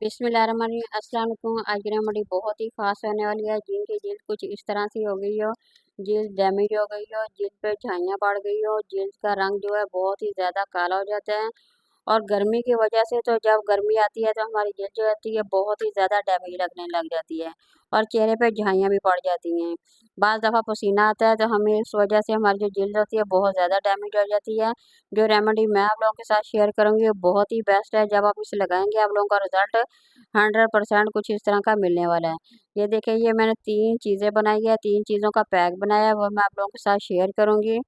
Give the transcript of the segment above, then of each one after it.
बिस्मिल्लाहिर्रहमानिर्रहीम। अस्सलाम वालेकुम। आज की रेमेडी बहुत ही खास होने वाली है। जिनकी जिल्द कुछ इस तरह से हो गई हो, जिल्द डैमेज हो गई हो, जिल्द पे झाइयाँ पड़ गई हो, जिल्द का रंग जो है बहुत ही ज़्यादा काला हो जाता है। और गर्मी की वजह से तो जब गर्मी आती है तो हमारी जिल्द जो होती है बहुत ही ज़्यादा डैमेज लगने लग जाती है और चेहरे पे झाइयाँ भी पड़ जाती हैं। बाज़ दफ़ा पसीना आता है तो हमें इस वजह से हमारी जो जिल्द होती है बहुत ज़्यादा डैमेज हो जाती है। जो रेमेडी मैं आप लोगों के साथ शेयर करूँगी वो बहुत ही बेस्ट है। जब आप इसे लगाएँगे आप लोगों का रिज़ल्ट 100% कुछ इस तरह का मिलने वाला है। ये देखिए, ये मैंने 3 चीज़ें बनाई है, 3 चीज़ों का पैक बनाया है, वो मैं आप लोगों के साथ शेयर करूँगी।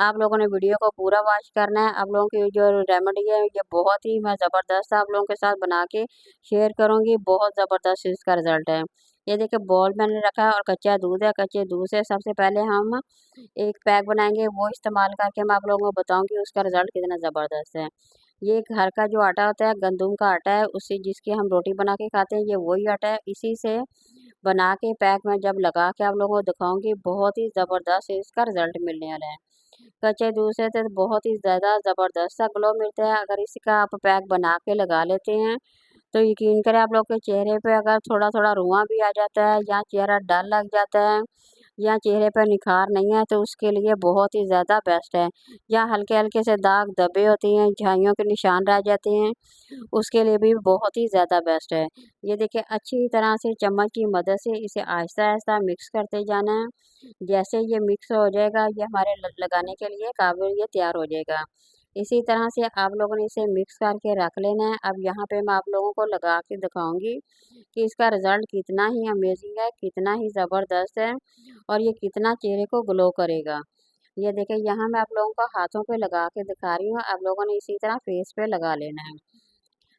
आप लोगों ने वीडियो को पूरा वॉच करना है। आप लोगों की जो रेमेडी है ये बहुत ही मैं ज़बरदस्त आप लोगों के साथ बना के शेयर करूँगी। बहुत ज़बरदस्त इसका रिज़ल्ट है। ये देखिए, बॉल मैंने रखा है और कच्चा दूध है। कच्चे दूध से सबसे पहले हम एक पैक बनाएँगे, वो इस्तेमाल करके मैं आप लोगों को बताऊँगी उसका रिज़ल्ट कितना ज़बरदस्त है। ये घर का जो आटा होता है, गंदम का आटा है, उससे जिसकी हम रोटी बना के खाते हैं, ये वही आटा है। इसी से बना के पैक में जब लगा के आप लोगों को दिखाऊँगी, बहुत ही ज़बरदस्त इसका रिज़ल्ट मिलने वाला है। कच्चे दूध से तो बहुत ही ज़्यादा ज़बरदस्त सा ग्लो मिलता है। अगर इसका आप पैक बना के लगा लेते हैं, तो यकीन करें आप लोग के चेहरे पे अगर थोड़ा-थोड़ा रुआँ भी आ जाता है या चेहरा डल लग जाता है या चेहरे पर निखार नहीं है, तो उसके लिए बहुत ही ज़्यादा बेस्ट है। या हल्के-हल्के से दाग धब्बे होती हैं, झाइयों के निशान रह जाते हैं, उसके लिए भी बहुत ही ज़्यादा बेस्ट है। ये देखिए, अच्छी तरह से चम्मच की मदद से इसे आहिस्ता-आहिस्ता मिक्स करते जाना है। जैसे ये मिक्स हो जाएगा, ये हमारे लगाने के लिए काबिल ये तैयार हो जाएगा। इसी तरह से आप लोगों ने इसे मिक्स करके रख लेना है। अब यहाँ पे मैं आप लोगों को लगा के दिखाऊँगी कि इसका रिज़ल्ट कितना ही अमेज़िंग है, कितना ही ज़बरदस्त है और ये कितना चेहरे को ग्लो करेगा। ये देखिए, यहाँ मैं आप लोगों को हाथों पे लगा के दिखा रही हूँ, आप लोगों ने इसी तरह फेस पे लगा लेना है।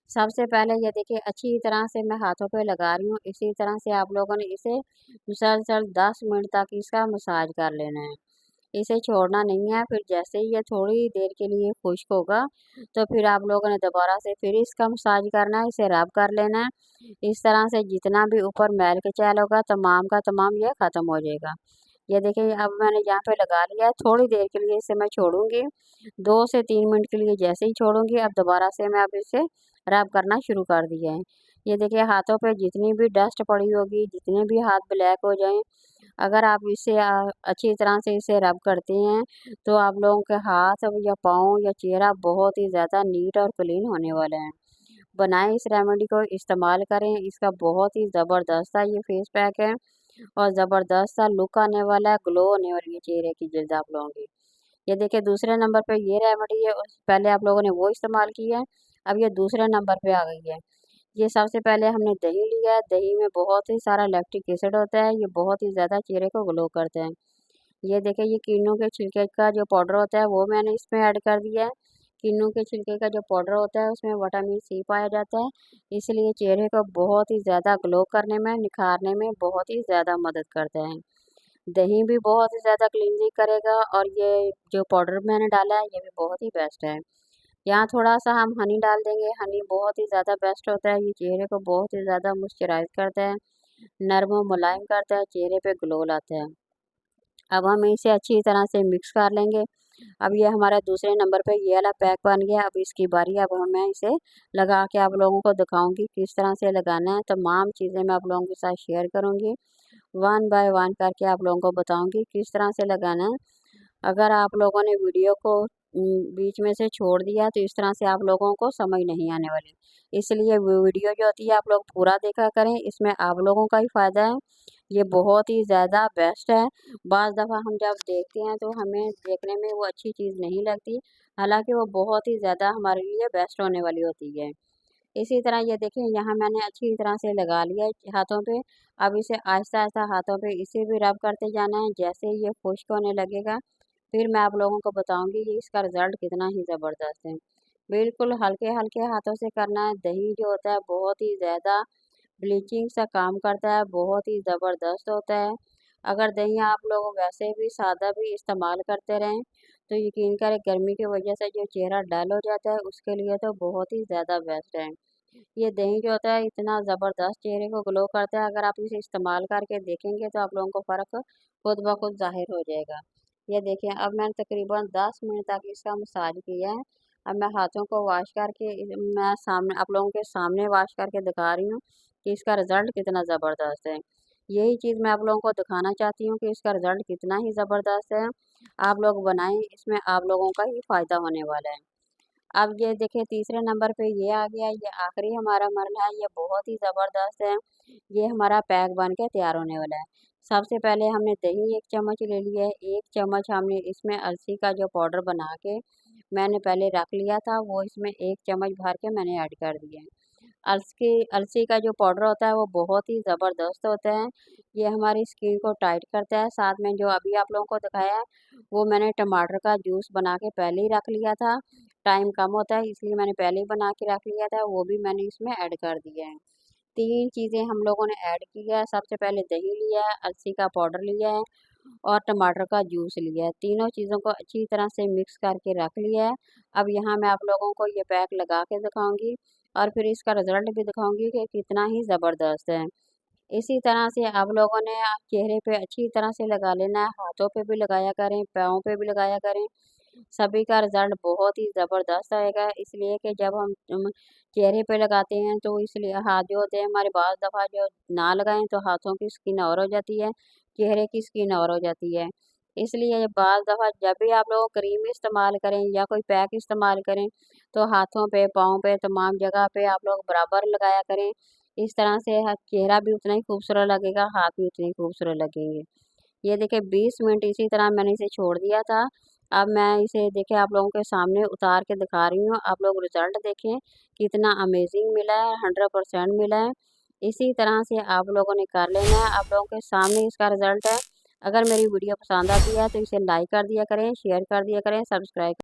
सबसे पहले ये देखिए, अच्छी तरह से मैं हाथों पे लगा रही हूँ, इसी तरह से आप लोगों ने इसे मुसलसल 10 मिनट तक इसका मसाज कर लेना है। इसे छोड़ना नहीं है। फिर जैसे ही ये थोड़ी देर के लिए खुश्क होगा, तो फिर आप लोगों ने दोबारा से फिर इसका मसाज करना है, इसे रब कर लेना है। इस तरह से जितना भी ऊपर मैल कचैल होगा तमाम का तमाम ये ख़त्म हो जाएगा। ये देखिए, अब मैंने यहाँ पे लगा लिया है, थोड़ी देर के लिए इसे मैं छोड़ूँगी, 2 से 3 मिनट के लिए जैसे ही छोड़ूँगी, अब दोबारा से मैं अब इसे रब करना शुरू कर दिया है। ये देखिए, हाथों पे जितनी भी डस्ट पड़ी होगी, जितने भी हाथ ब्लैक हो जाएँ, अगर आप इसे अच्छी तरह से इसे रब करते हैं, तो आप लोगों के हाथ या पाँव या चेहरा बहुत ही ज़्यादा नीट और क्लीन होने वाला है। बनाएँ, इस रेमेडी को इस्तेमाल करें, इसका बहुत ही ज़बरदस्त सा ये फेस पैक है और ज़बरदस्त सा लुक आने वाला है, ग्लो होने वाली है चेहरे की जिल्द आप लोगों की। ये देखिए, दूसरे नंबर पे ये रेमेडी है, उस पहले आप लोगों ने वो इस्तेमाल की है, अब ये दूसरे नंबर पे आ गई है। ये सबसे पहले हमने दही लिया है, दही में बहुत ही सारा लैक्टिक एसिड होता है, ये बहुत ही ज़्यादा चेहरे को ग्लो करता है। ये देखिए, ये किन्नू के छिलके का जो पाउडर होता है वो मैंने इसमें ऐड कर दिया है। किन्नू के छिलके का जो पाउडर होता है उसमें विटामिन सी पाया जाता है, इसलिए चेहरे को बहुत ही ज़्यादा ग्लो करने में, निखारने में बहुत ही ज़्यादा मदद करता है। दही भी बहुत ही ज़्यादा क्लींजिंग करेगा और ये जो पाउडर मैंने डाला है ये भी बहुत ही बेस्ट है। यहाँ थोड़ा-सा हम हनी डाल देंगे, हनी बहुत ही ज़्यादा बेस्ट होता है, ये चेहरे को बहुत ही ज़्यादा मॉइस्चराइज़ करता है, नर्म और मुलायम करता है, चेहरे पे ग्लो लाता है। अब हम इसे अच्छी तरह से मिक्स कर लेंगे। अब ये हमारा दूसरे नंबर पे ये वाला पैक बन गया, अब इसकी बारी है, अब मैं इसे लगा के आप लोगों को दिखाऊँगी किस तरह से लगाना है, तमाम चीज़ें मैं आप लोगों के साथ शेयर करूँगी। वन बाय वन करके आप लोगों को बताऊँगी किस तरह से लगाना है। अगर आप लोगों ने वीडियो को बीच में से छोड़ दिया तो इस तरह से आप लोगों को समझ नहीं आने वाली। इसलिए वीडियो जो होती है आप लोग पूरा देखा करें, इसमें आप लोगों का ही फ़ायदा है। ये बहुत ही ज़्यादा बेस्ट है। बाज़ दफ़ा हम जब देखते हैं तो हमें देखने में वो अच्छी चीज़ नहीं लगती, हालाँकि वो बहुत ही ज़्यादा हमारे लिए बेस्ट होने वाली होती है। इसी तरह ये देखिए, यहाँ मैंने अच्छी तरह से लगा लिया है हाथों पे। अब इसे आहिस्ता-आहिस्ता हाथों पे इसे भी रब करते जाना है, जैसे ही ये खुश्क होने लगेगा फिर मैं आप लोगों को बताऊँगी कि इसका रिज़ल्ट कितना ही ज़बरदस्त है। बिल्कुल हल्के-हल्के हाथों से करना है, दही जो होता है बहुत ही ज़्यादा ब्लीचिंग सा काम करता है, बहुत ही ज़बरदस्त होता है। अगर दही आप लोग वैसे भी सादा भी इस्तेमाल करते रहें, तो यकीन करें गर्मी की वजह से जो चेहरा डल हो जाता है, उसके लिए तो बहुत ही ज़्यादा बेस्ट है। ये दही जो होता है इतना ज़बरदस्त चेहरे को ग्लो करता है, अगर आप इसे इस्तेमाल करके देखेंगे तो आप लोगों को फ़र्क खुद ब खुद ज़ाहिर हो जाएगा। ये देखिए, अब मैंने तकरीबन 10 मिनट तक इसका मसाज किया है। अब मैं हाथों को वॉश करके मैं सामने आप लोगों के सामने वॉश करके दिखा रही हूँ कि इसका रिज़ल्ट कितना ज़बरदस्त है। यही चीज़ मैं आप लोगों को दिखाना चाहती हूँ कि इसका रिज़ल्ट कितना ही ज़बरदस्त है। आप लोग बनाएं, इसमें आप लोगों का ही फ़ायदा होने वाला है। अब ये देखिए तीसरे नंबर पे ये आ गया, ये आखिरी हमारा मरला है, ये बहुत ही ज़बरदस्त है। ये हमारा पैक बन के तैयार होने वाला है। सबसे पहले हमने दही 1 चम्मच ले लिया है, 1 चम्मच हमने इसमें अलसी का जो पाउडर बना के मैंने पहले रख लिया था, वो इसमें 1 चम्मच भर के मैंने ऐड कर दिया है। अलसी का जो पाउडर होता है वो बहुत ही ज़बरदस्त होता है। ये हमारी स्किन को टाइट करता है। साथ में जो अभी आप लोगों को दिखाया है, वो मैंने टमाटर का जूस बना के पहले ही रख लिया था। टाइम कम होता है इसलिए मैंने पहले ही बना के रख लिया था, वो भी मैंने इसमें ऐड कर दिया है। 3 चीज़ें हम लोगों ने ऐड की है। सबसे पहले दही लिया है, अलसी का पाउडर लिया है और टमाटर का जूस लिया है। तीनों चीज़ों को अच्छी तरह से मिक्स करके रख लिया है। अब यहाँ मैं आप लोगों को ये पैक लगा के दिखाऊंगी और फिर इसका रिजल्ट भी दिखाऊंगी कि कितना ही ज़बरदस्त है। इसी तरह से आप लोगों ने चेहरे पे अच्छी तरह से लगा लेना है, हाथों पे भी लगाया करें, पाँव पे भी लगाया करें। सभी का रिजल्ट बहुत ही ज़बरदस्त आएगा, इसलिए कि जब हम चेहरे पे लगाते हैं तो इसलिए हाथ जो होते हैं हमारे बाज़ दफ़ा जो ना लगाएं तो हाथों की स्किन और हो जाती है, चेहरे की स्किन और हो जाती है। इसलिए बाज़ दफ़ा जब भी आप लोग क्रीम इस्तेमाल करें या कोई पैक इस्तेमाल करें तो हाथों पे, पाँव पे, तमाम जगह पे आप लोग बराबर लगाया करें। इस तरह से चेहरा भी उतना ही खूबसूरत लगेगा, हाथ भी उतने ही खूबसूरत लगेंगे। ये देखिए 20 मिनट इसी तरह मैंने इसे छोड़ दिया था। अब मैं इसे देखिए आप लोगों के सामने उतार के दिखा रही हूँ। आप लोग रिज़ल्ट देखें कितना अमेज़िंग मिला है, 100% मिला है। इसी तरह से आप लोगों ने कर लेना है, आप लोगों के सामने इसका रिज़ल्ट है। अगर मेरी वीडियो पसंद आती है तो इसे लाइक कर दिया करें, शेयर कर दिया करें, सब्सक्राइब